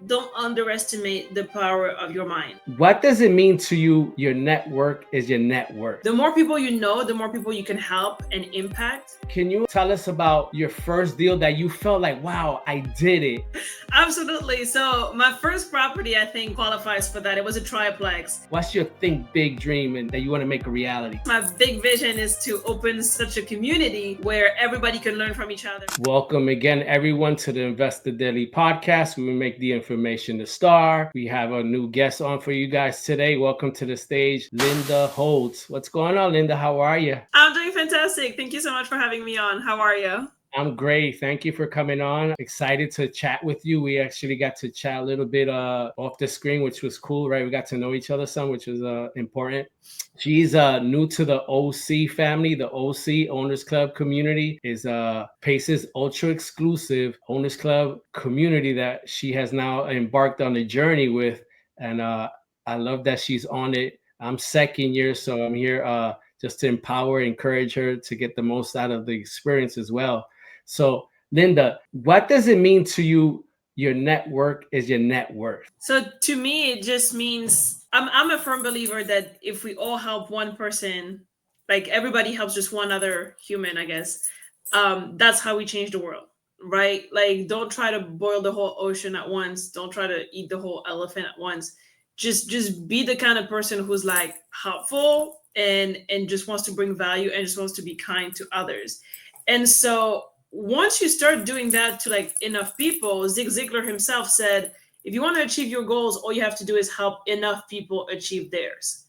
don't underestimate the power of your mind. What does it mean to you? Your network is your net worth. The more people you know, the more people you can help and impact. Can you tell us about your first deal that you felt like, wow, I did it? Absolutely. So my first property, I think, qualifies for that. It was a triplex. What's your think big dream and that you want to make a reality? My big vision is to open such a community where everybody can learn from each other. Welcome again, everyone, to the Investor Daily Podcast. We make the information the star. We have a new guest on for you guys today. Welcome to the stage, Linda Holtz. What's going on, Linda? How are you? I'm doing fantastic. Thank you so much for having me on. How are you? I'm great. Thank you for coming on. Excited to chat with you. We actually got to chat a little bit off the screen, which was cool, right? We got to know each other some, which was important. She's new to the OC family. The OC Owners Club community is Pace's ultra exclusive Owners Club community that she has now embarked on a journey with. And I love that she's on it. I'm second year, so I'm here just to empower, encourage her to get the most out of the experience as well. So, Linda, what does it mean to you? Your network is your net worth. So to me, it just means I'm a firm believer that if we all help one person, like everybody helps just one other human, I guess, that's how we change the world, right? Like, don't try to boil the whole ocean at once. Don't try to eat the whole elephant at once. Just be the kind of person who's like helpful and just wants to bring value and just wants to be kind to others. And so once you start doing that to like enough people, Zig Ziglar himself said, if you want to achieve your goals, all you have to do is help enough people achieve theirs.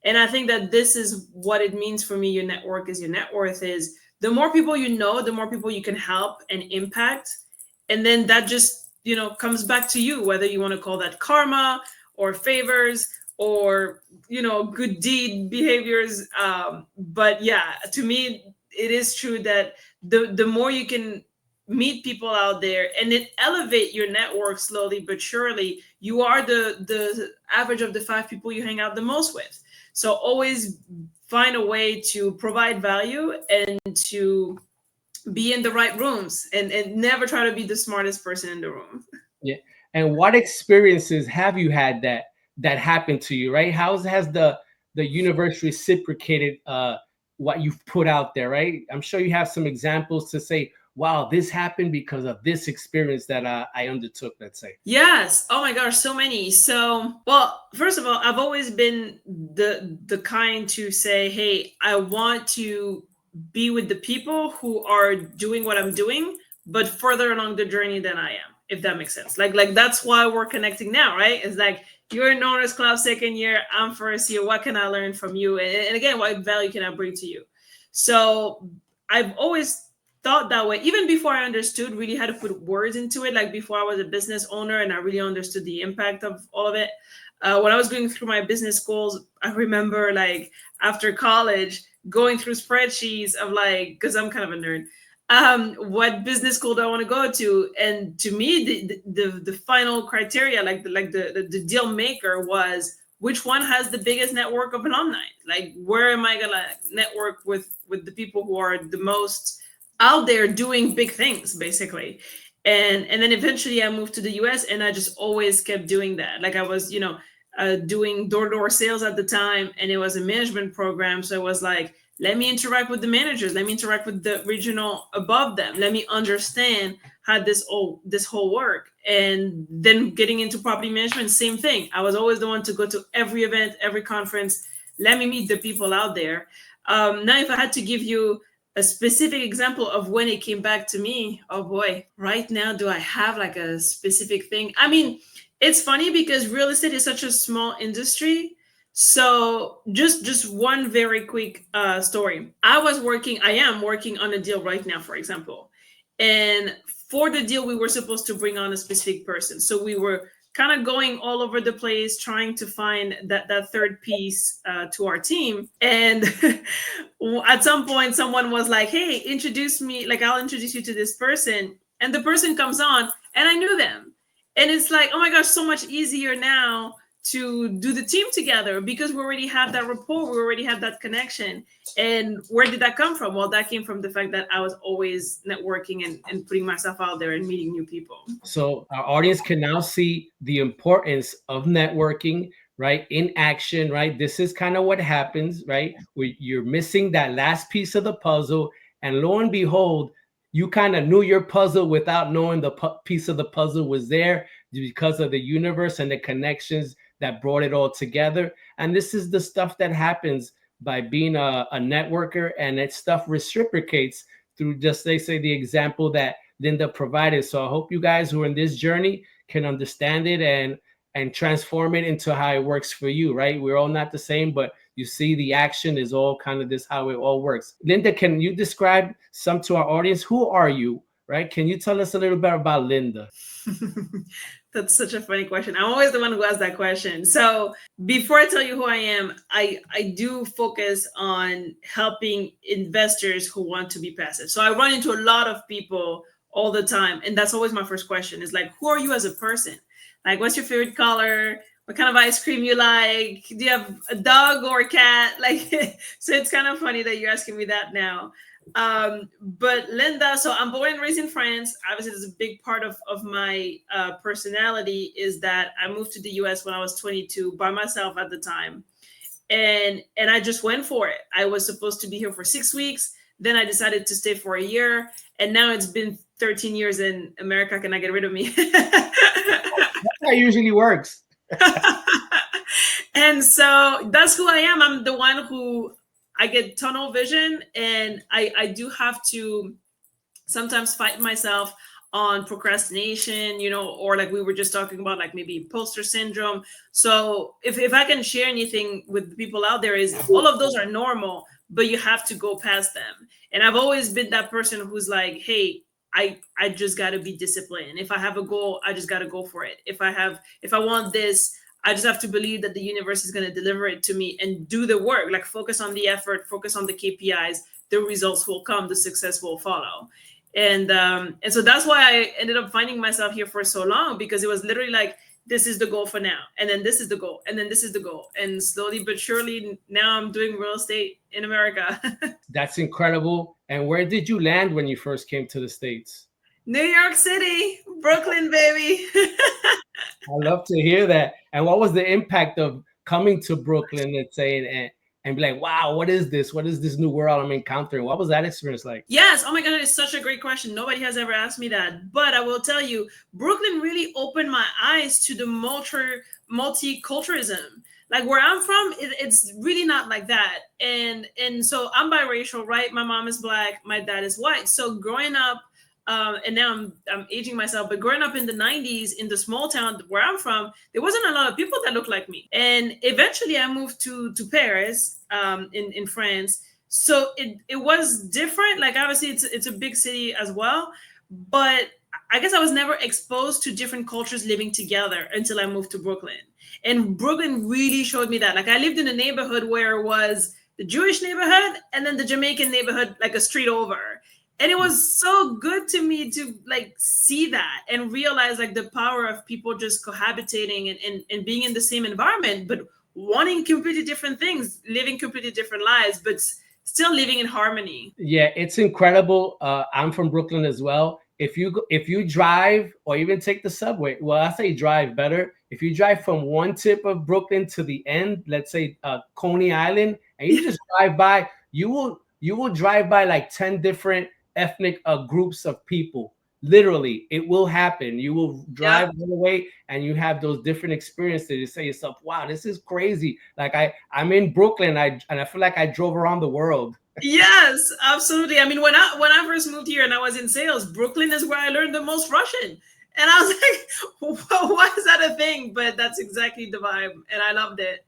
And I think that this is what it means for me. Your network is your net worth. Is the more people you know, the more people you can help and impact. And then that just, comes back to you, whether you want to call that karma or favors or, good deed behaviors. But yeah, to me, it is true that the more you can meet people out there and it elevate your network slowly but surely, you are the average of the 5 people you hang out the most with. So always find a way to provide value and to be in the right rooms and never try to be the smartest person in the room. Yeah. And what experiences have you had that happened to you, right? How has the universe reciprocated what you've put out there, right? I'm sure you have some examples to say, wow, this happened because of this experience that I undertook, let's say. Yes. Oh my gosh, so many. So, well, first of all, I've always been the kind to say, hey, I want to be with the people who are doing what I'm doing, but further along the journey than I am, if that makes sense. Like that's why we're connecting now, right? It's like you're in Owners Club second year, I'm first year. What can I learn from you? And again, what value can I bring to you? So I've always thought that way, even before I understood really how to put words into it. Like before I was a business owner and I really understood the impact of all of it. When I was going through my business schools, I remember like after college going through spreadsheets of like, because I'm kind of a nerd, what business school do I want to go to? And to me, the final criteria, like the deal maker was which one has the biggest network of alumni? Like, where am I gonna network with the people who are the most out there doing big things, basically? And then eventually I moved to the US and I just always kept doing that. Like I was, doing door-to-door sales at the time, and it was a management program. So it was like, let me interact with the managers. Let me interact with the regional above them. Let me understand how this whole work. And then getting into property management, same thing. I was always the one to go to every event, every conference. Let me meet the people out there. Now, if I had to give you a specific example of when it came back to me, oh boy, right now, do I have like a specific thing? I mean, it's funny because real estate is such a small industry. So just one very quick story. I am working on a deal right now, for example. And for the deal, we were supposed to bring on a specific person. So we were kind of going all over the place, trying to find that third piece to our team. And at some point, someone was like, hey, introduce me, like I'll introduce you to this person. And the person comes on and I knew them. And it's like, oh my gosh, so much easier now to do the team together because we already have that rapport, we already have that connection. And where did that come from? Well, that came from the fact that I was always networking and putting myself out there and meeting new people. So our audience can now see the importance of networking, right? In action, right? This is kind of what happens, right? Where you're missing that last piece of the puzzle, and lo and behold, you kind of knew your puzzle without knowing the piece of the puzzle was there because of the universe and the connections that brought it all together. And this is the stuff that happens by being a networker, and that stuff reciprocates through just, they say, the example that Linda provided. So I hope you guys who are in this journey can understand it and transform it into how it works for you, right? We're all not the same, but you see the action is all kind of this, how it all works. Linda, can you describe some to our audience? Who are you, right? Can you tell us a little bit about Linda? That's such a funny question. I'm always the one who asks that question. So before I tell you who I am, I do focus on helping investors who want to be passive. So I run into a lot of people all the time. And that's always my first question is like, who are you as a person? Like, what's your favorite color? What kind of ice cream you like? Do you have a dog or a cat? Like, so it's kind of funny that you're asking me that now. But Linda, so I'm born and raised in France. Obviously, there's a big part of my personality is that I moved to the US when I was 22 by myself at the time. And I just went for it. I was supposed to be here for 6 weeks. Then I decided to stay for a year. And now it's been 13 years and America cannot get rid of me. That's how it usually works. And so that's who I am. I'm the one who I get tunnel vision, and I do have to sometimes fight myself on procrastination, or like we were just talking about, like maybe imposter syndrome. So if I can share anything with people out there is all of those are normal, but you have to go past them. And I've always been that person who's like, hey, I just got to be disciplined. If I have a goal, I just got to go for it. If I want this, I just have to believe that the universe is going to deliver it to me and do the work, like focus on the effort, focus on the KPIs, the results will come, the success will follow. And so that's why I ended up finding myself here for so long, because it was literally like, this is the goal for now. And then this is the goal. And then this is the goal. And slowly but surely, now I'm doing real estate in America. That's incredible. And where did you land when you first came to the States? New York City, Brooklyn, baby. I love to hear that. And what was the impact of coming to Brooklyn, let's say, and be like, wow, what is this? What is this new world I'm encountering? What was that experience like? Yes. Oh my God, it's such a great question. Nobody has ever asked me that. But I will tell you, Brooklyn really opened my eyes to the multiculturalism. Like where I'm from, it's really not like that. And so I'm biracial, right? My mom is Black, my dad is white. So growing up, and now I'm aging myself, but growing up in the 90s in the small town where I'm from, there wasn't a lot of people that looked like me. And eventually I moved to Paris, in France. So it was different. Like obviously it's a big city as well, but I guess I was never exposed to different cultures living together until I moved to Brooklyn. And Brooklyn really showed me that. Like I lived in a neighborhood where it was the Jewish neighborhood and then the Jamaican neighborhood, like a street over. And it was so good to me to like see that and realize like the power of people just cohabitating and being in the same environment, but wanting completely different things, living completely different lives, but still living in harmony. Yeah, it's incredible. I'm from Brooklyn as well. If you drive or even take the subway, well, I say drive better. If you drive from one tip of Brooklyn to the end, let's say Coney Island, and you just drive by, you will drive by like 10 different ethnic groups of people. Literally, it will happen. You will drive all the way and you have those different experiences. You say to yourself, wow, this is crazy. Like I'm in Brooklyn, and I feel like I drove around the world. Yes, absolutely. I mean, when I first moved here and I was in sales, Brooklyn is where I learned the most Russian. And I was like, why is that a thing? But that's exactly the vibe. And I loved it.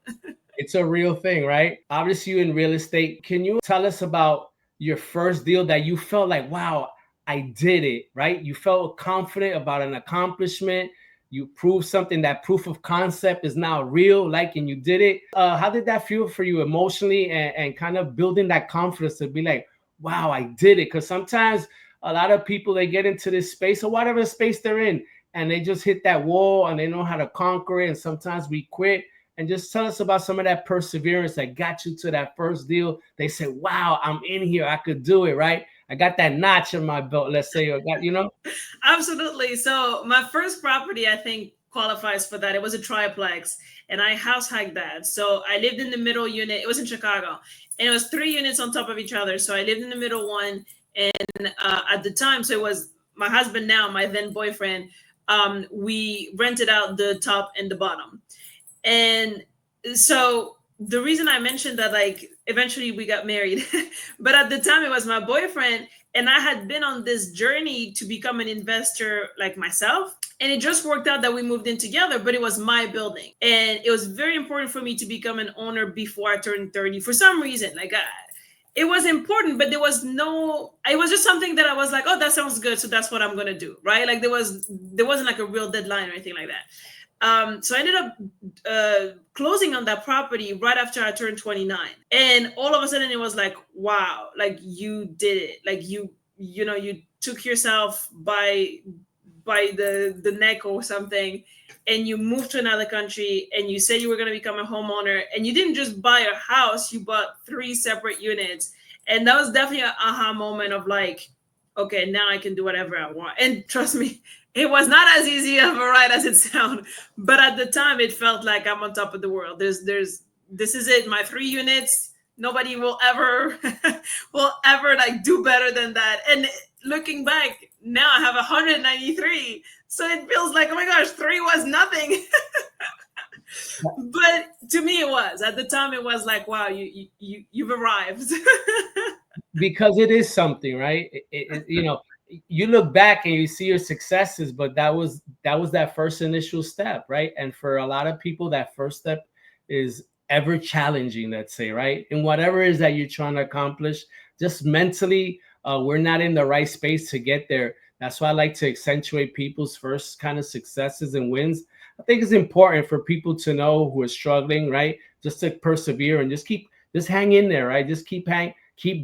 It's a real thing, right? Obviously, you in real estate. Can you tell us about your first deal that you felt like, wow, I did it, right? You felt confident about an accomplishment. You proved something, that proof of concept is now real, like, and you did it. How did that feel for you emotionally and kind of building that confidence to be like, wow, I did it? Because sometimes a lot of people, they get into this space or whatever space they're in, and they just hit that wall and they know how to conquer it. And sometimes we quit. and just tell us about some of that perseverance that got you to that first deal. They said, wow, I'm in here. I could do it, right? I got that notch in my belt, let's say, or got, Absolutely. So my first property, I think, qualifies for that. It was a triplex, and I house hacked that. So I lived in the middle unit. It was in Chicago, and it was 3 units on top of each other. So I lived in the middle one, and at the time, so it was my husband now, my then boyfriend. We rented out the top and the bottom, and so the reason I mentioned that, like, eventually we got married, but at the time it was my boyfriend, and I had been on this journey to become an investor like myself. And it just worked out that we moved in together, but it was my building. And it was very important for me to become an owner before I turned 30 for some reason. Like, it was important, but it was just something that I was like, oh, that sounds good. So that's what I'm going to do. Right. Like, there wasn't like a real deadline or anything like that. So I ended up closing on that property right after I turned 29. And all of a sudden it was like, wow, like, you did it. Like, you took yourself by the neck or something, and you moved to another country, and you said you were going to become a homeowner, and you didn't just buy a house, you bought 3 separate units. And that was definitely an aha moment of like, okay, now I can do whatever I want. And trust me, it was not as easy of a ride as it sounded, but at the time it felt like I'm on top of the world. This is it, my 3 units. Nobody will ever like do better than that. And looking back now, I have 193. So it feels like, oh my gosh, 3 was nothing. But to me, it was, at the time, it was like, wow, you've arrived. Because it is something, right? You look back and you see your successes, but that was that first initial step, right? And for a lot of people, that first step is ever challenging, let's say, right? And whatever it is that you're trying to accomplish, just mentally, we're not in the right space to get there. That's why I like to accentuate people's first kind of successes and wins. I think it's important for people to know who are struggling, right? Just to persevere and just hang in there, right? Just keep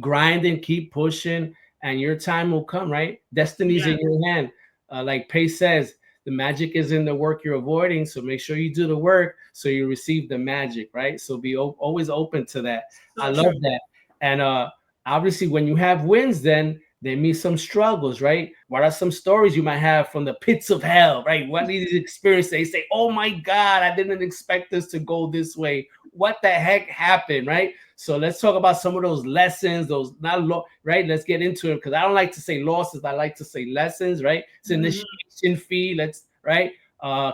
grinding, keep pushing, and your time will come, right? Destiny's in your hand. Like Pace says, the magic is in the work you're avoiding. So make sure you do the work so you receive the magic, right? So be always open to that. So I true. love that. And obviously, when you have wins, then there may be some struggles, right? What are some stories you might have from the pits of hell, right? What these experiences? They say, oh my God, I didn't expect this to go this way. What the heck happened, right? So let's talk about some of those lessons, right? Let's get into it, because I don't like to say losses. I like to say lessons, right? It's an initiation fee. Right?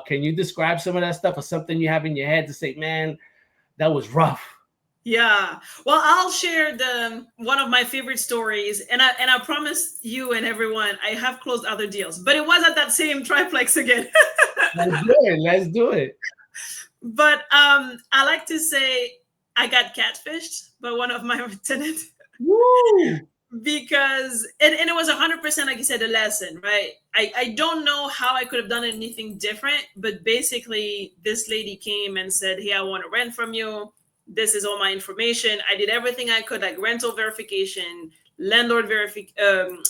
Can you describe some of that stuff or something you have in your head to say, man, that was rough? Yeah. Well, I'll share one of my favorite stories, and I promise you and everyone, I have closed other deals, but it was at that same triplex again. Let's do it. But I like to say I got catfished by one of my tenants. Woo! Because and it was 100%, like you said, a lesson, right? I don't know how I could have done anything different, but basically this lady came and said, hey, I want to rent from you. This is all my information. I did everything I could, like rental verification, landlord verification,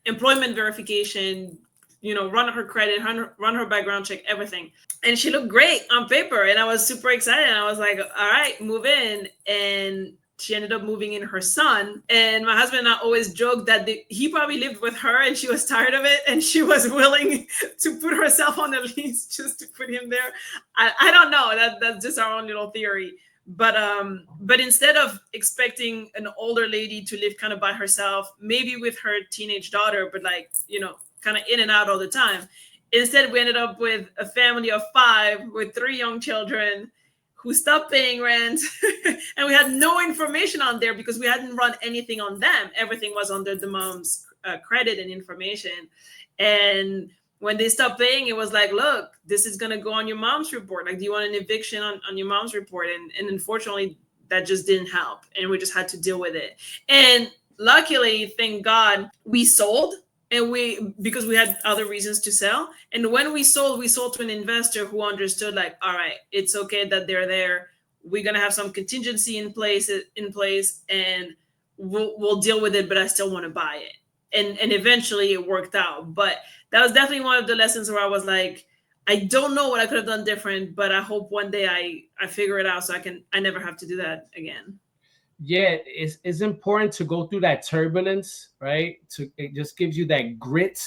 employment verification, run her credit, run her background check, everything. And she looked great on paper, and I was super excited. And I was like, all right, move in. And she ended up moving in her son. And my husband and I always joked that he probably lived with her and she was tired of it, and she was willing to put herself on the lease just to put him there. I don't know. That's just our own little theory. But instead of expecting an older lady to live kind of by herself, maybe with her teenage daughter, but like, kind of in and out all the time, instead we ended up with a family of 5 with 3 young children who stopped paying rent. And we had no information on there because we hadn't run anything on them. Everything was under the mom's credit and information. And when they stopped paying, it was like, look, this is going to go on your mom's report. Like, do you want an eviction on your mom's report? And unfortunately, that just didn't help. And we just had to deal with it. And luckily, thank God, we sold. And because we had other reasons to sell. And when we sold to an investor who understood, like, all right, it's okay that they're there. We're going to have some contingency in place, and we'll deal with it, but I still want to buy it. And eventually it worked out. But that was definitely one of the lessons where I was like, I don't know what I could have done different, but I hope one day I figure it out so I never have to do that again. Yeah, it's important to go through that turbulence, right? To It just gives you that grit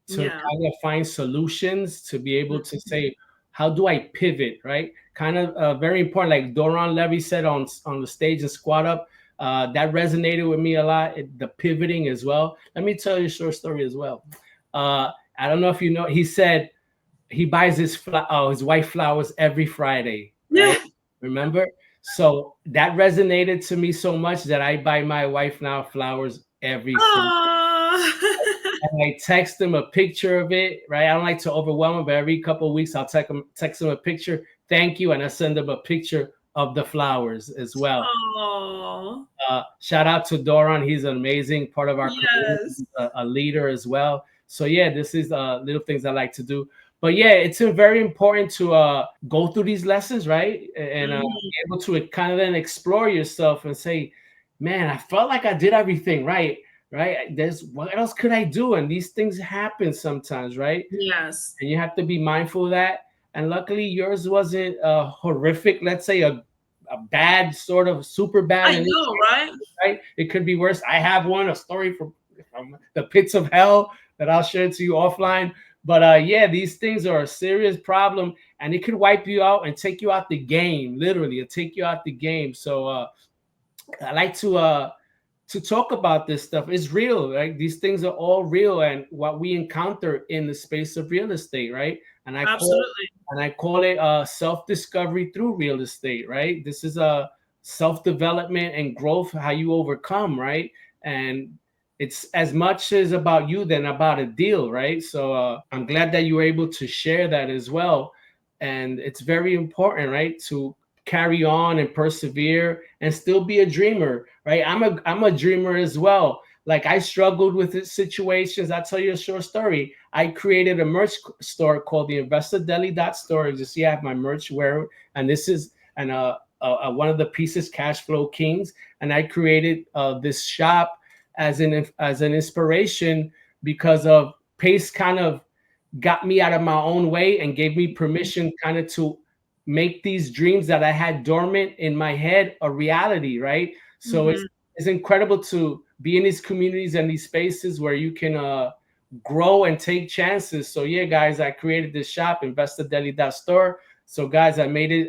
to Yeah. kind of find solutions, to be able to say, how do I pivot, right? Kind of very important, like Doron Levy said on the stage and Squat Up. That resonated with me a lot. The pivoting as well. Let me tell you a short story as well. I don't know if you know. He said he buys his wife flowers every Friday, Yeah. right? Remember? So that resonated to me so much that I buy my wife now flowers every Friday. Aww. And I text him a picture of it, right? I don't like to overwhelm him, but every couple of weeks I'll text him a picture, thank you, and I send him a picture of the flowers as well. Aww. Shout out to Doron. He's an amazing part of our community, Yes. a leader as well. So yeah, this is little things I like to do. But yeah, it's very important to go through these lessons, right? And Mhm. be able to kind of then explore yourself and say, man, I felt like I did everything right, right? There's what else could I do? And these things happen sometimes, right? Yes. And you have to be mindful of that. And luckily, yours wasn't horrific. Let's say a bad sort of super bad, I and know, right? right? It could be worse. I have a story from the pits of hell that I'll share to you offline. But yeah, these things are a serious problem, and it could wipe you out and take you out the game. Literally, it'll take you out the game. So I like to talk about this stuff. It's real, right? These things are all real, and what we encounter in the space of real estate, right? Absolutely. And I call it self-discovery through real estate, right? This is a self-development and growth, how you overcome, right? And it's as much as about you than about a deal, right? So I'm glad that you were able to share that as well. And it's very important, right, to carry on and persevere and still be a dreamer, right? I'm a dreamer as well. Like I struggled with situations. I'll tell you a short story. I created a merch store called the Investor Deli Store. You see, I have my merch wear, and this is one of the pieces, Cash Flow Kings. And I created this shop as an inspiration because of Pace kind of got me out of my own way and gave me permission kind of to make these dreams that I had dormant in my head a reality, right? So Mhm. it's incredible to be in these communities and these spaces where you can grow and take chances. So yeah, guys, I created this shop, InvestorDeli.store. So guys, I made it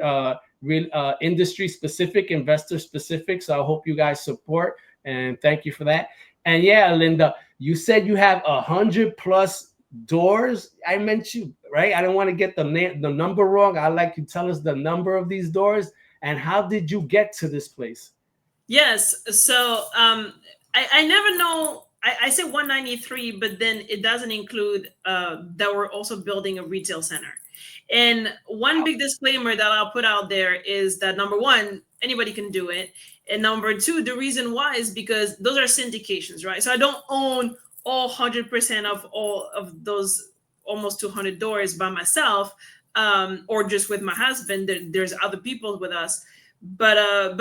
real industry specific, investor specific. So I hope you guys support and thank you for that. And yeah, Linda, you said you have 100+ doors. I meant you, right? I don't want to get the number wrong. I like you tell us the number of these doors and how did you get to this place? Yes. So I never know. I say 193, but then it doesn't include that we're also building a retail center. And one big disclaimer that I'll put out there is that number one, anybody can do it. And number two, the reason why is because those are syndications, right? So I don't own all 100% of all of those almost 200 doors by myself, or just with my husband. There's other people with us, but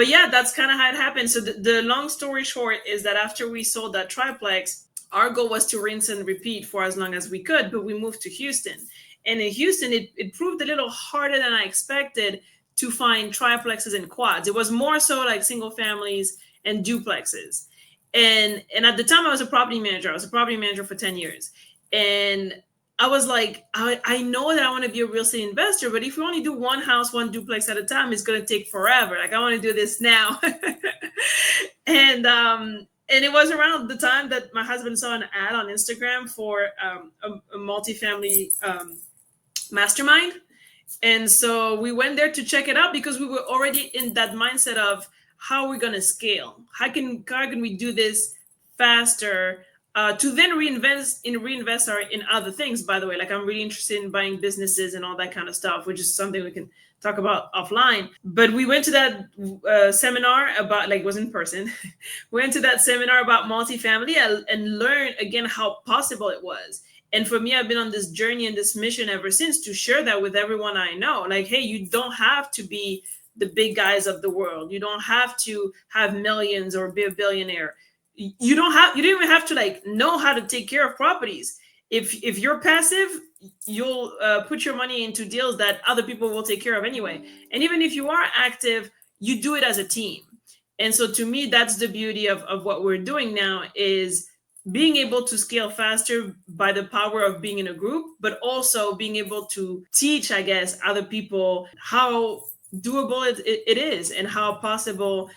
yeah, that's kind of how it happened. So the long story short is that after we sold that triplex, our goal was to rinse and repeat for as long as we could, but we moved to Houston. And in Houston, it proved a little harder than I expected to find triplexes and quads. It was more so like single families and duplexes. And at the time I was a property manager. I was a property manager for 10 years. And I was like, I know that I want to be a real estate investor, but if you only do one house, one duplex at a time, it's going to take forever. Like I want to do this now. And it was around the time that my husband saw an ad on Instagram for a multifamily mastermind. And so we went there to check it out because we were already in that mindset of how we're going to scale. How can we do this faster, to then reinvest in other things, by the way. Like I'm really interested in buying businesses and all that kind of stuff, which is something we can talk about offline. But we went to that seminar about, like, it was in person. We went to that seminar about multifamily and learned again how possible it was. And for me, I've been on this journey and this mission ever since to share that with everyone I know. Like, hey, you don't have to be the big guys of the world. You don't have to have millions or be a billionaire. You don't even have to like know how to take care of properties. If you're passive, you'll put your money into deals that other people will take care of anyway. And even if you are active, you do it as a team. And so to me, that's the beauty of what we're doing now, is being able to scale faster by the power of being in a group, but also being able to teach, I guess, other people how doable it is, and how possible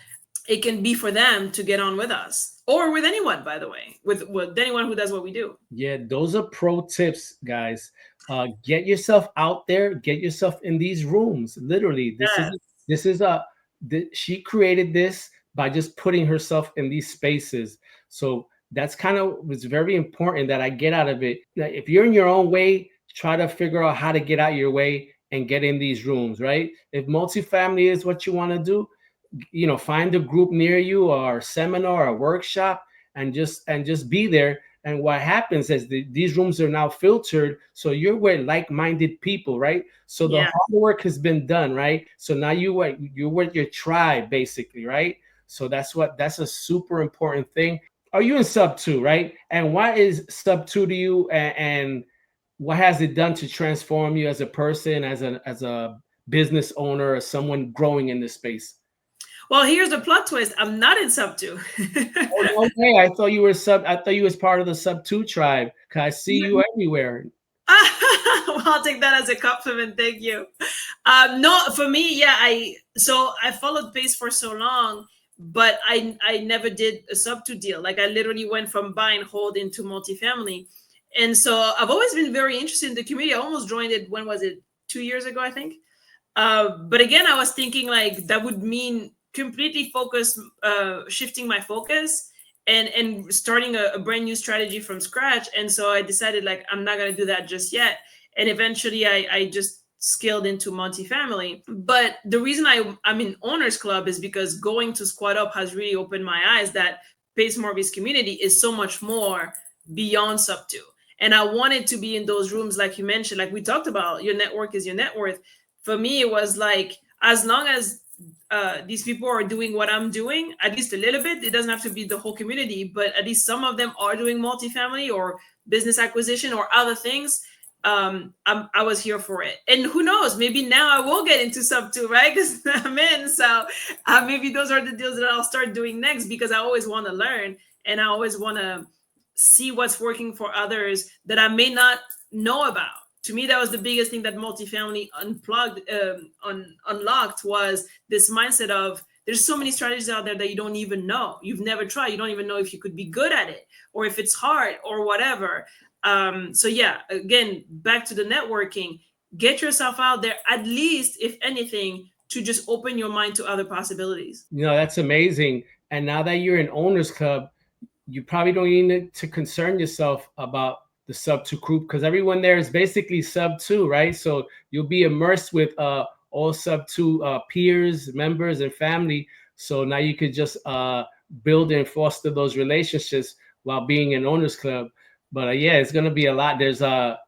it can be for them to get on with us, or with anyone, by the way, with anyone who does what we do. Yeah, those are pro tips, guys. Get yourself out there, get yourself in these rooms. Literally, Yes. this is a she created this by just putting herself in these spaces. So that's kind of was very important that I get out of it. Like, if you're in your own way, try to figure out how to get out your way and get in these rooms, right? If multifamily is what you want to do, find a group near you, or a seminar or a workshop, and just be there. And what happens is these rooms are now filtered, so you're with like-minded people, right? So the Yeah. hard work has been done, right? So now you're with your tribe, basically, right? So that's a super important thing. Are you in sub two, right? And what is sub two to you, and what has it done to transform you as a person, as a business owner, or someone growing in this space? Well, here's the plot twist. I'm not in sub two. Oh, no way. I thought you were sub. I thought you was part of the sub two tribe. Cause I see you everywhere. Well, I'll take that as a compliment. Thank you. No, for me, yeah, I followed Pace for so long, but I never did a sub two deal. Like, I literally went from buy and hold into multifamily. And so I've always been very interested in the community. I almost joined it, when was it? 2 years ago, I think. But again, I was thinking like that would mean completely shifting my focus, and starting a brand new strategy from scratch. And so I decided, like, I'm not gonna do that just yet. And eventually, I just scaled into multifamily. But the reason I'm in Owners Club is because going to Squad Up has really opened my eyes that Pace Mortgage community is so much more beyond sub two. And I wanted to be in those rooms, like you mentioned, like we talked about, your network is your net worth. For me, it was like, as long as these people are doing what I'm doing, at least a little bit, it doesn't have to be the whole community, but at least some of them are doing multifamily or business acquisition or other things. I was here for it. And who knows, maybe now I will get into sub two, right? Because I'm in. So maybe those are the deals that I'll start doing next, because I always want to learn, and I always want to see what's working for others that I may not know about. To me, that was the biggest thing that multifamily unlocked, was this mindset of, there's so many strategies out there that you don't even know. You've never tried. You don't even know if you could be good at it, or if it's hard, or whatever. So yeah, again, back to the networking, get yourself out there, at least, if anything, to just open your mind to other possibilities. That's amazing. And now that you're in Owners Club, you probably don't need to concern yourself about the sub two group, because everyone there is basically sub two, right? So you'll be immersed with all sub two peers, members, and family. So now you could just build and foster those relationships while being in Owners Club. But yeah, it's gonna be a lot. There's a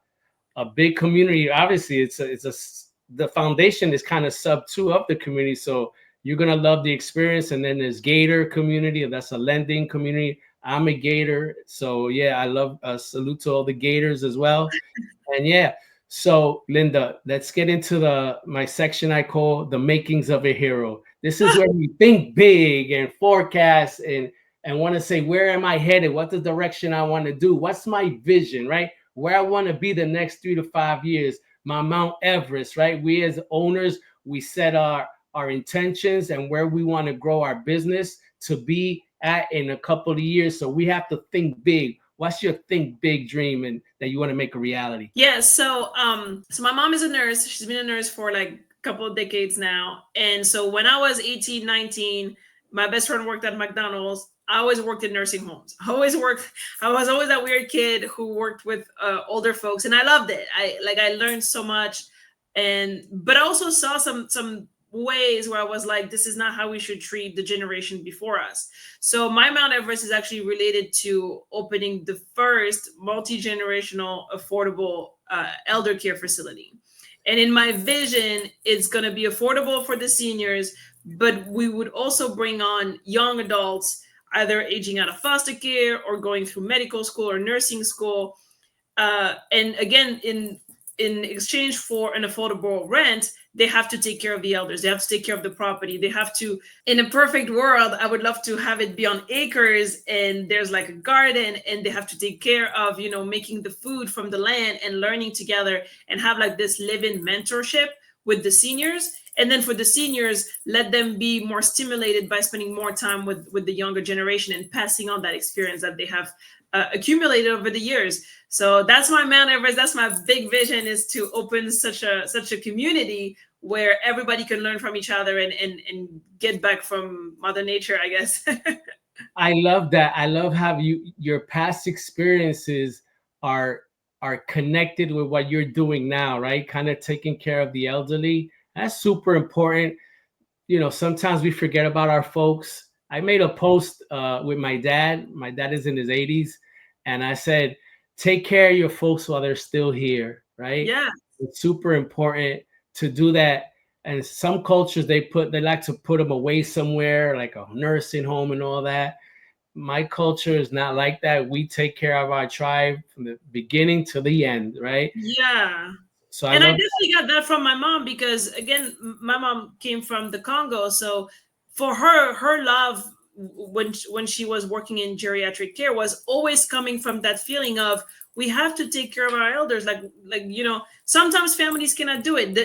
big community. Obviously, the foundation is kind of sub two of the community. So you're gonna love the experience. And then there's Gator community. That's a lending community. I'm a Gator, so yeah, I love salute to all the Gators as well. And yeah, so Linda, let's get into my section I call the makings of a hero. This is where we think big and forecast and want to say, where am I headed? What's the direction I want to do? What's my vision, right? Where I want to be the next 3 to 5 years, my Mount Everest, right? We as owners, we set our intentions and where we want to grow our business to be at in a couple of years. So we have to think big. What's your think big dream and that you want to make a reality? Yeah, so my mom is a nurse. She's been a nurse for like a couple of decades now. And so when I was 18, 19, my best friend worked at McDonald's. I always worked in nursing homes. I was always that weird kid who worked with older folks, and I loved it. I learned so much, but I also saw some ways where I was like, this is not how we should treat the generation before us. So my Mount Everest is actually related to opening the first multi-generational affordable elder care facility. And in my vision, it's going to be affordable for the seniors, but we would also bring on young adults, either aging out of foster care or going through medical school or nursing school. And again, in in exchange for an affordable rent, they have to take care of the elders. They have to take care of the property. They have to, in a perfect world, I would love to have it be on acres and there's like a garden, and they have to take care of, making the food from the land and learning together and have like this live-in mentorship with the seniors. And then for the seniors, let them be more stimulated by spending more time with the younger generation and passing on that experience that they have accumulated over the years. So that's my Mount Everest. That's my big vision, is to open such a community where everybody can learn from each other and get back from Mother Nature, I guess. I love that. I love how your past experiences are connected with what you're doing now, right? Kind of taking care of the elderly. That's super important. Sometimes we forget about our folks. I made a post with my dad. My dad is in his 80s, and I said, take care of your folks while they're still here, right? Yeah. It's super important to do that. And some cultures, they like to put them away somewhere, like a nursing home and all that. My culture is not like that. We take care of our tribe from the beginning to the end, right? Yeah. So I And I love definitely got that from my mom, because again, my mom came from the Congo. So for her love, when she was working in geriatric care, was always coming from that feeling of, we have to take care of our elders. Sometimes families cannot do it.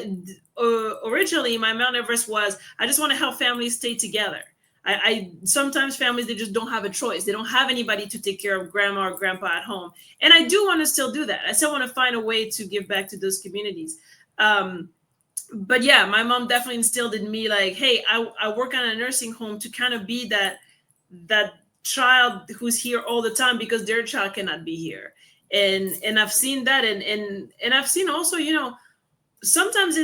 Originally, my Mount Everest was, I just want to help families stay together. I sometimes families, they just don't have a choice. They don't have anybody to take care of grandma or grandpa at home. And I do want to still do that. I still want to find a way to give back to those communities. But yeah, my mom definitely instilled in me, like, hey, I work on a nursing home to kind of be that child who's here all the time because their child cannot be here. And I've seen that, and I've seen also, sometimes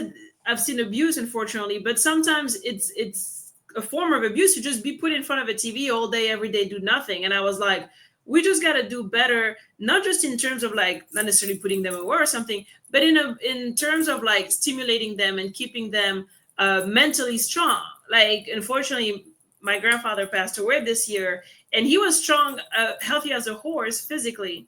I've seen abuse, unfortunately, but sometimes it's a form of abuse to just be put in front of a TV all day, every day, do nothing. And I was like, we just got to do better, not just in terms of like not necessarily putting them away or something, but in terms of like stimulating them and keeping them mentally strong. Like, unfortunately, my grandfather passed away this year, and he was strong, healthy as a horse physically.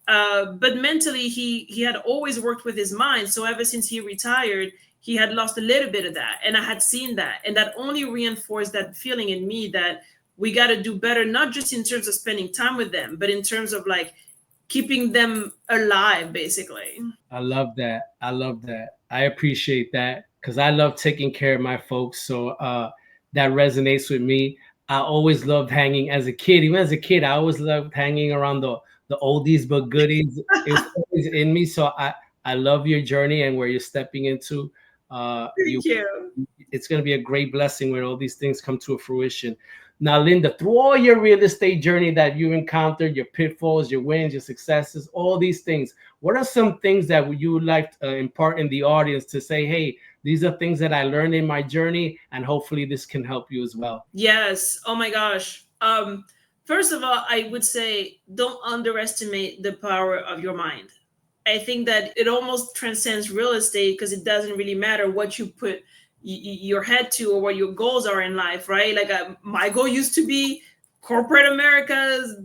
But mentally, he had always worked with his mind. So ever since he retired, he had lost a little bit of that. And I had seen that. And that only reinforced that feeling in me that we got to do better, not just in terms of spending time with them, but in terms of like keeping them alive, basically. I love that. I love that. I appreciate that, because I love taking care of my folks. So that resonates with me. I always loved hanging as a kid. Even as a kid, I always loved hanging around the oldies but goodies. It's always in me. So I love your journey and where you're stepping into. Thank you. It's going to be a great blessing when all these things come to fruition. Now, Linda, through all your real estate journey that you encountered, your pitfalls, your wins, your successes, all these things, what are some things that you would like to impart in the audience to say, hey, these are things that I learned in my journey, and hopefully this can help you as well? Yes. Oh my gosh. First of all, I would say don't underestimate the power of your mind. I think that it almost transcends real estate, because it doesn't really matter what you put your head to or what your goals are in life, right? Like my goal used to be corporate America's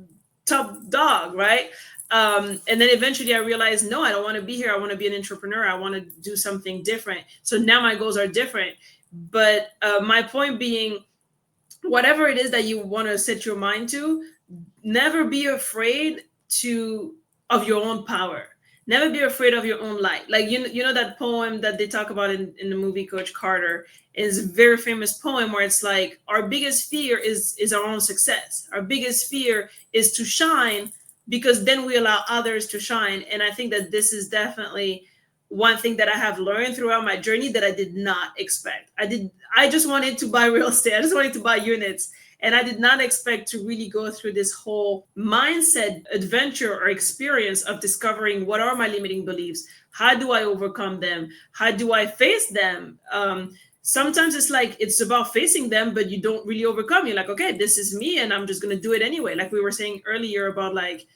top dog, right? And then eventually I realized, no, I don't want to be here. I want to be an entrepreneur. I want to do something different. So now my goals are different. But my point being, whatever it is that you want to set your mind to, never be afraid of your own power. Never be afraid of your own light. Like, you know that poem that they talk about in the movie Coach Carter is a very famous poem where it's like, our biggest fear is our own success. Our biggest fear is to shine, because then we allow others to shine. And I think that this is definitely one thing that I have learned throughout my journey that I did not expect. I just wanted to buy real estate. I just wanted to buy units. And I did not expect to really go through this whole mindset adventure or experience of discovering what are my limiting beliefs? How do I overcome them? How do I face them? Sometimes it's like, it's about facing them, but you don't really overcome. You're like, okay, this is me, and I'm just going to do it anyway. Like we were saying earlier about like,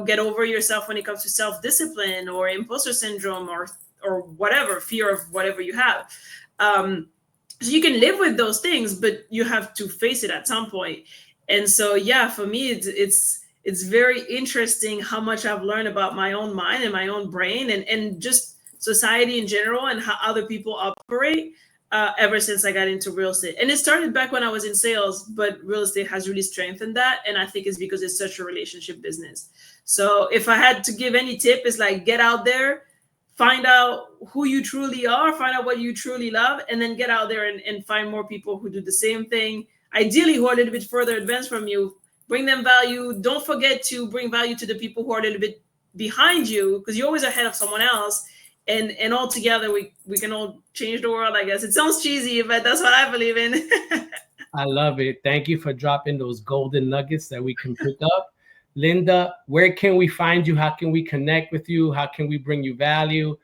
get over yourself when it comes to self-discipline or imposter syndrome or whatever, fear of whatever you have. So you can live with those things, but you have to face it at some point. And so, yeah, for me, it's very interesting how much I've learned about my own mind and my own brain, and just society in general and how other people operate ever since I got into real estate. And it started back when I was in sales, but real estate has really strengthened that. And I think it's because it's such a relationship business. So if I had to give any tip, it's like get out there, find out who you truly are, find out what you truly love, and then get out there and find more people who do the same thing. Ideally, who are a little bit further advanced from you. Bring them value. Don't forget to bring value to the people who are a little bit behind you, because you're always ahead of someone else. And all together we can all change the world, I guess. It sounds cheesy, but that's what I believe in. I love it. Thank you for dropping those golden nuggets that we can pick up. Linda, where can we find you? How can we connect with you? How can we bring you value?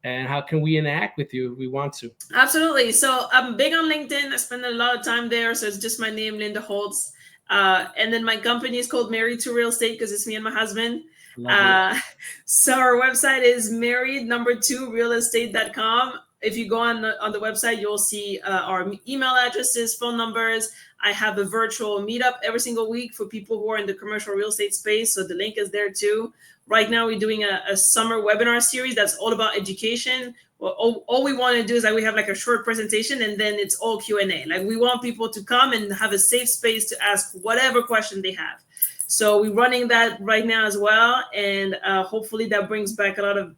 And how can we interact with you if we want to? Absolutely. So I'm big on LinkedIn. I spend a lot of time there. So it's just my name, Linda Holtz. And then my company is called Married to Real Estate because it's me and my husband. So our website is married2realestate.com. If you go on the website, you'll see our email addresses, phone numbers. I have a virtual meetup every single week for people who are in the commercial real estate space. So the link is there too. Right now, we're doing a summer webinar series that's all about education. Well, all we want to do is like we have like a short presentation and then it's all Q&A. Like we want people to come and have a safe space to ask whatever question they have. So we're running that right now as well. And hopefully that brings back a lot of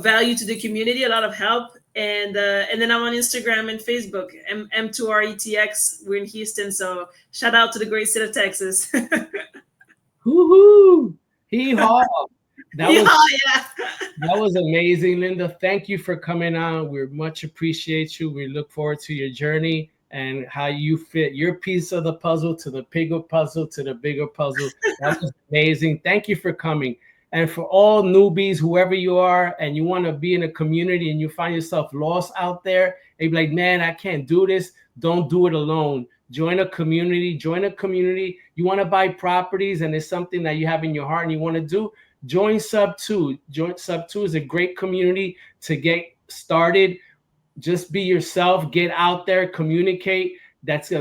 value to the community, a lot of help. And then I'm on Instagram and Facebook, M2RETX. We're in Houston. So shout out to the great state of Texas. Woohoo! Hee-haw! That was amazing, Linda. Thank you for coming on. We much appreciate you. We look forward to your journey and how you fit your piece of the puzzle to the bigger puzzle to the bigger puzzle. That was amazing. Thank you for coming. And for all newbies, whoever you are, and you want to be in a community and you find yourself lost out there, and you're like, man, I can't do this. Don't do it alone. Join a community. Join a community. You want to buy properties and it's something that you have in your heart and you want to do, join Sub 2. Join Sub 2 is a great community to get started. Just be yourself, get out there, communicate. That's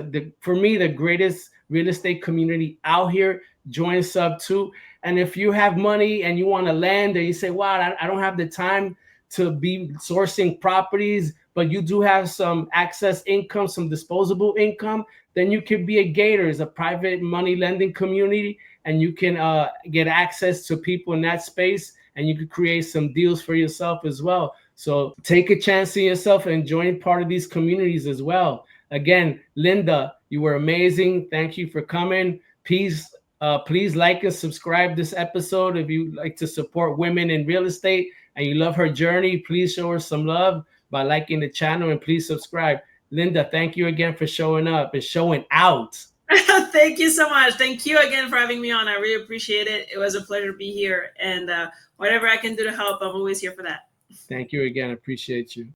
for me, the greatest real estate community out here. Join Sub 2. And if you have money and you want to land and you say, wow, I don't have the time to be sourcing properties, but you do have some access income, some disposable income, then you can be a Gators, a private money lending community, and you can get access to people in that space, and you can create some deals for yourself as well. So take a chance on yourself and join part of these communities as well. Again, Linda, you were amazing. Thank you for coming. Please like and subscribe this episode. If you like to support women in real estate and you love her journey, please show her some love by liking the channel and please subscribe. Linda, thank you again for showing up and showing out. Thank you so much. Thank you again for having me on. I really appreciate it. It was a pleasure to be here. And whatever I can do to help, I'm always here for that. Thank you again. I appreciate you.